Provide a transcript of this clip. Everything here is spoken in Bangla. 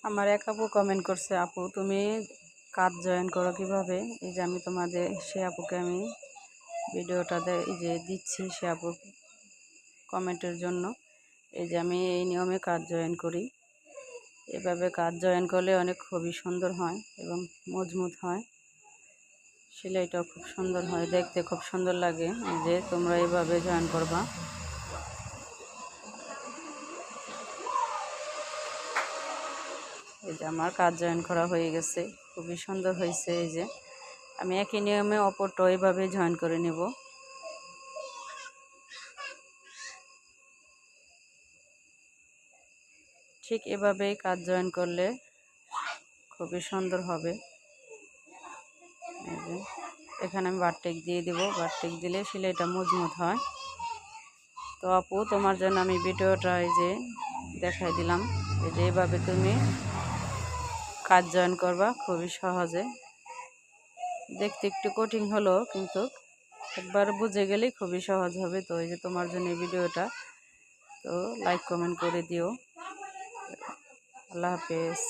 আমার এক আপু কমেন্ট করছে, আপু তুমি কাজ জয়েন করো কিভাবে। এই যে আমি তোমাদের সে আপুকে আমি ভিডিওটা এই যে দিচ্ছি সে আপুর কমেন্টের জন্য। এই যে আমি এই নিয়মে কাজ জয়েন করি। এভাবে কাজ জয়েন করলে অনেক খুবই সুন্দর হয় এবং মজবুত হয়, সেলাইটাও খুব সুন্দর হয়, দেখতে খুব সুন্দর লাগে। এই যে তোমরা এভাবে জয়েন করবা। এই যে আমার কাজ জয়েন করা হয়ে গেছে, খুবই সুন্দর হয়েছে। এই যে আমি একই নিয়মে অপরটা এইভাবে জয়েন করে নেব। ঠিক এভাবেই কাজ জয়েন করলে খুবই সুন্দর হবে। এই যে এখানে আমি বারটেক দিয়ে দিব, বারটেক দিলে সেলাইটা মজবুত হয়। তো আপু তোমার জন্য আমি ভিডিওটা এই যে দেখাই দিলাম। এই যে এইভাবে তুমি কাজ জয়েন করবা খুবই সহজে। দেখতে একটু কঠিন হলো, কিন্তু একবার বুঝে গেলেই খুবই সহজ হবে। তো এই যে তোমার জন্য এই ভিডিওটা, তো লাইক কমেন্ট করে দিও। আল্লাহ হাফেজ।